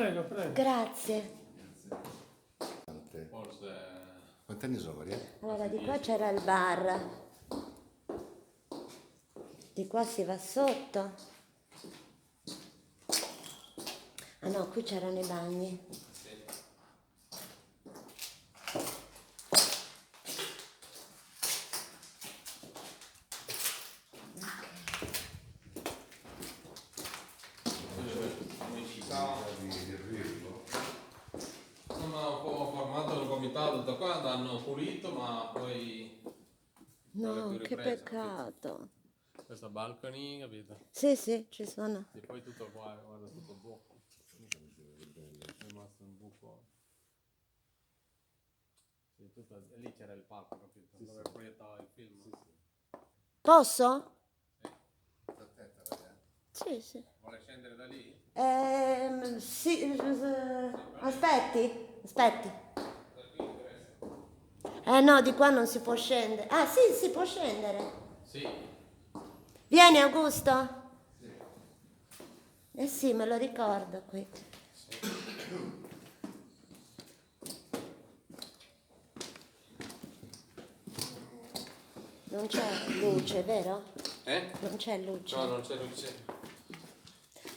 prego, prego. Grazie. Forse. Quanti anni sono, Maria? Allora, di qua c'era il bar. Di qua si va sotto. Ah no, qui c'erano i bagni. Un po' formato il comitato da qua, hanno pulito, ma poi No, che ripreso. peccato. Questa balcony, capito? Sì, sì, ci sono. E poi tutto qua, guarda, tutto buco. È rimasto un buco. Sì, e lì c'era il palco, capito? Dove proiettava il film. Posso? Attenta, Maria. Sì, sì. Vuole scendere da lì? Sì, aspetti. No, di qua non si può scendere. Ah, sì, si può scendere. Sì. Vieni, Augusto. Sì. Eh sì, me lo ricordo qui. Non c'è luce, vero? Non c'è luce. No, non c'è luce.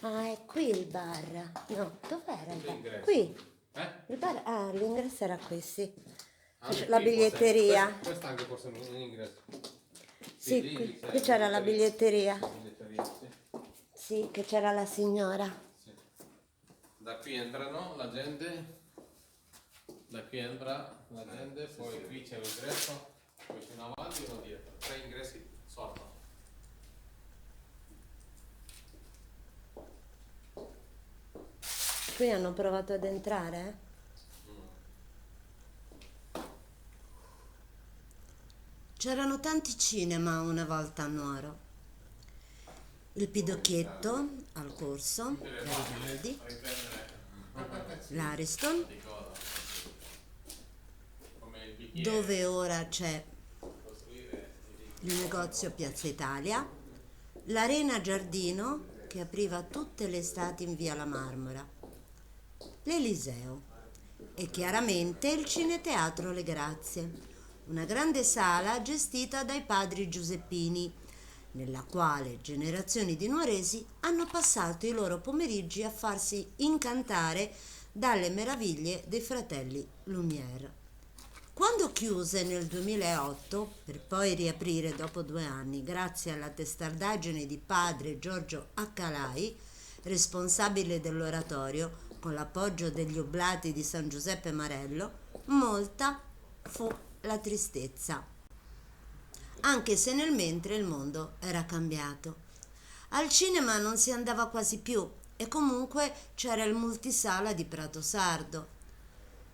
Ah, è qui il bar. No, dov'era il bar? L'ingresso. Qui. Il bar, l'ingresso era qui, sì. La biglietteria. Questo anche forse un ingresso. Sì, qui c'era la biglietteria. Sì. Sì, che c'era la signora. Sì. Da qui entrano la gente. Da qui entra la gente, poi qui c'è l'ingresso, poi c'è uno avanti e uno dietro. 3 ingressi sorgono. Qui hanno provato ad entrare? C'erano tanti cinema una volta a Nuoro. Il Pidocchietto al Corso, Garibaldi, l'Ariston, dove ora c'è il negozio Piazza Italia, l'Arena Giardino che apriva tutte le estati in via La Marmora, l'Eliseo e chiaramente il Cineteatro Le Grazie, una grande sala gestita dai padri Giuseppini, nella quale generazioni di nuoresi hanno passato i loro pomeriggi a farsi incantare dalle meraviglie dei fratelli Lumière. Quando chiuse nel 2008, per poi riaprire dopo 2 anni, grazie alla testardaggine di padre Giorgio Accalai, responsabile dell'oratorio, con l'appoggio degli oblati di San Giuseppe Marello, molta fu la tristezza. Anche se nel mentre il mondo era cambiato. Al cinema non si andava quasi più e comunque c'era il multisala di Prato Sardo.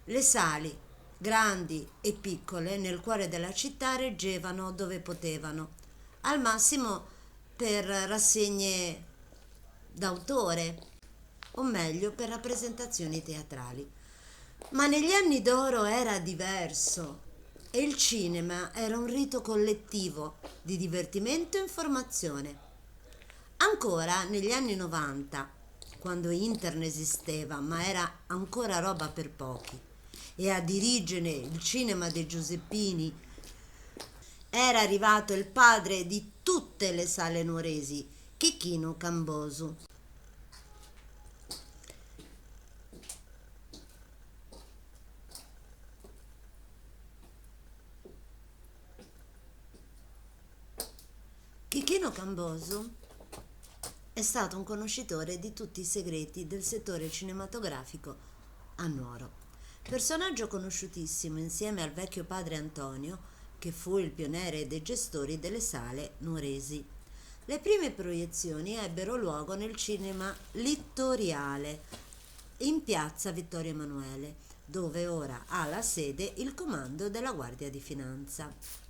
Le sali, grandi e piccole, nel cuore della città reggevano dove potevano, al massimo per rassegne d'autore, o meglio per rappresentazioni teatrali. Ma negli anni d'oro era diverso e il cinema era un rito collettivo di divertimento e informazione. Ancora negli anni 90, quando internet esisteva, ma era ancora roba per pochi, e a dirigere il cinema dei Giuseppini era arrivato il padre di tutte le sale nuoresi, Chicchino Cambosu. Chicchino Cambosu è stato un conoscitore di tutti i segreti del settore cinematografico a Nuoro. Personaggio conosciutissimo insieme al vecchio padre Antonio, che fu il pioniere dei gestori delle sale nuoresi. Le prime proiezioni ebbero luogo nel cinema Littoriale, in piazza Vittorio Emanuele, dove ora ha la sede il comando della Guardia di Finanza.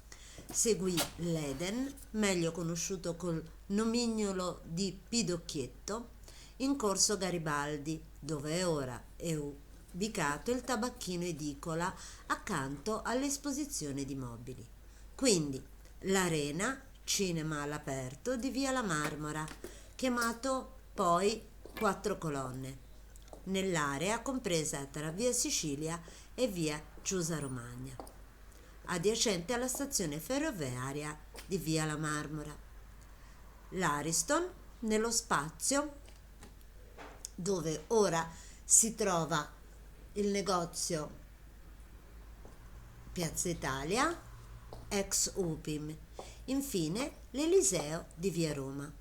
Seguì l'Eden, meglio conosciuto col nomignolo di Pidocchietto, in corso Garibaldi, dove ora è ubicato il tabacchino edicola accanto all'esposizione di mobili. Quindi l'Arena, cinema all'aperto di via La Marmora, chiamato poi Quattro Colonne. nell'area compresa tra via Sicilia e via Giusa Romagna, adiacente alla stazione ferroviaria di via La Marmora. L'Ariston, nello spazio dove ora si trova il negozio Piazza Italia, ex UPIM, infine l'Eliseo di via Roma.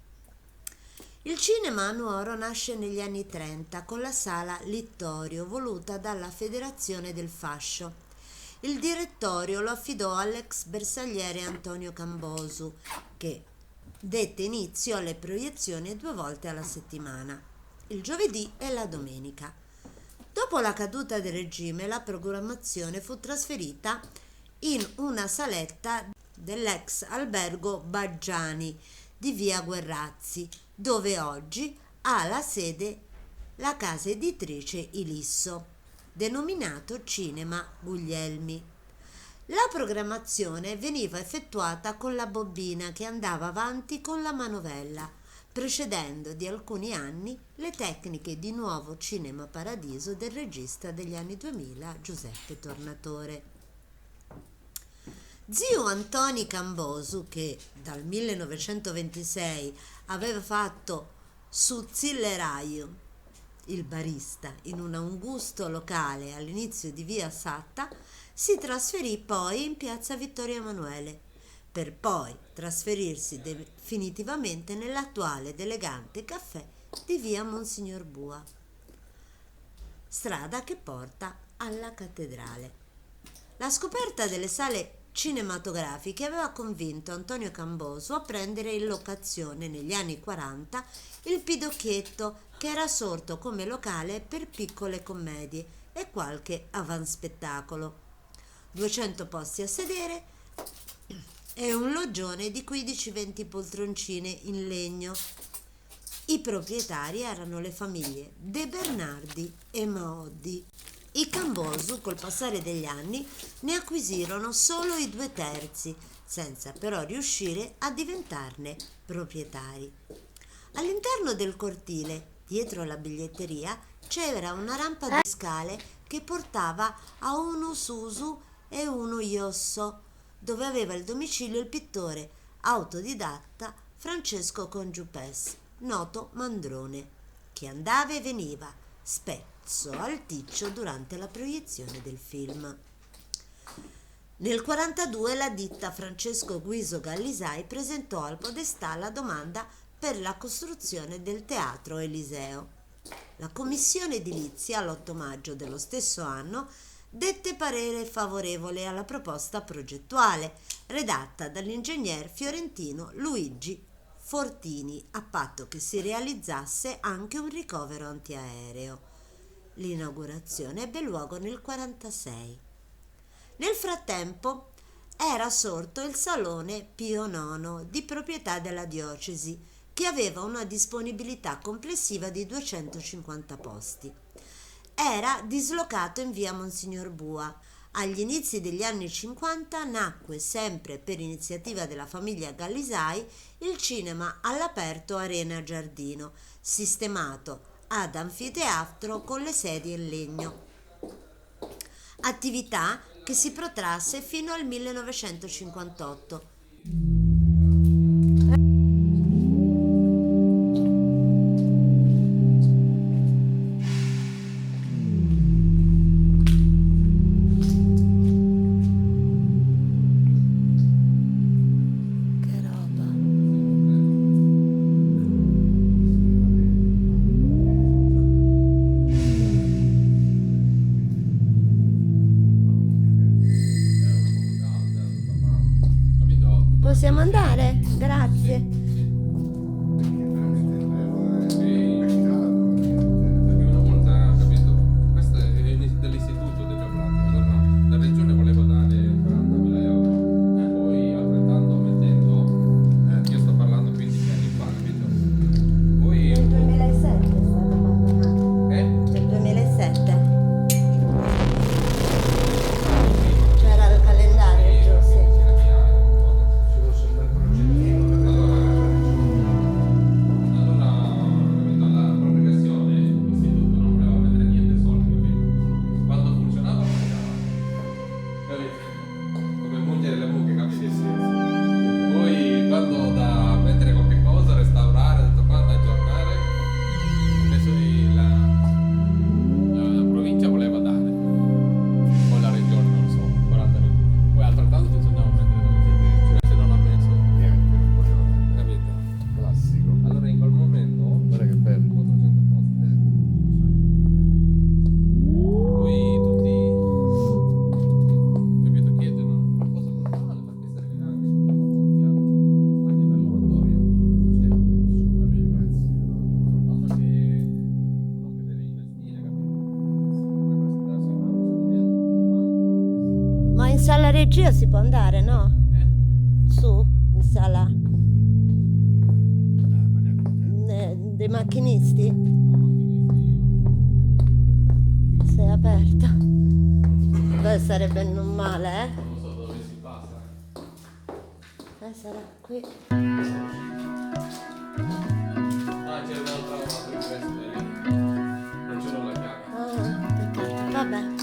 Il cinema a Nuoro nasce negli anni 30 con la sala Littorio, voluta dalla Federazione del Fascio. Il direttorio lo affidò all'ex bersagliere Antonio Cambosu, che dette inizio alle proiezioni 2 volte alla settimana, il giovedì e la domenica. Dopo la caduta del regime, la programmazione fu trasferita in una saletta dell'ex albergo Baggiani di via Guerrazzi, dove oggi ha la sede la casa editrice Ilisso, denominato Cinema Guglielmi. La programmazione veniva effettuata con la bobina che andava avanti con la manovella, precedendo di alcuni anni le tecniche di Nuovo Cinema Paradiso del regista degli anni 2000 Giuseppe Tornatore. Zio Antoni Cambosu, che dal 1926 aveva fatto su Zilleraio, il barista, in un angusto locale all'inizio di via Satta, si trasferì poi in piazza Vittorio Emanuele, per poi trasferirsi definitivamente nell'attuale ed elegante caffè di via Monsignor Bua, strada che porta alla cattedrale. La scoperta delle sale cinematografiche aveva convinto Antonio Cambosu a prendere in locazione negli anni 40 il Pidocchietto, che era sorto come locale per piccole commedie e qualche avanspettacolo. 200 posti a sedere e un loggione di 15-20 poltroncine in legno. I proprietari erano le famiglie De Bernardi e Maoddi. I Cambosu, col passare degli anni, ne acquisirono solo i 2/3, senza però riuscire a diventarne proprietari. All'interno del cortile, dietro la biglietteria, c'era una rampa di scale che portava a uno Susu e uno Iosso, dove aveva il domicilio il pittore autodidatta Francesco Congiupes, noto Mandrone, che andava e veniva spezzo alticcio durante la proiezione del film. Nel 1942 la ditta Francesco Guiso Gallisai presentò al Podestà la domanda per la costruzione del Teatro Eliseo. La commissione edilizia, l'8 maggio dello stesso anno, dette parere favorevole alla proposta progettuale, redatta dall'ingegner fiorentino Luigi Fortini, a patto che si realizzasse anche un ricovero antiaereo. L'inaugurazione ebbe luogo nel 1946. Nel frattempo era sorto il Salone Pio IX, di proprietà della diocesi, che aveva una disponibilità complessiva di 250 posti. Era dislocato in via Monsignor Bua. Agli inizi degli anni 50 nacque, sempre per iniziativa della famiglia Gallisai, il cinema all'aperto Arena Giardino, sistemato ad anfiteatro con le sedie in legno. Attività che si protrasse fino al 1958. Possiamo andare? Grazie. regia si può andare, no? Su, in sala dei macchinisti? Se è aperto. Beh, sarebbe non male, eh? Non so dove si passa. Sarà qui. Ah, c'è un altro ingresso lì. Non ce l'ho la chiave. Ah, vabbè.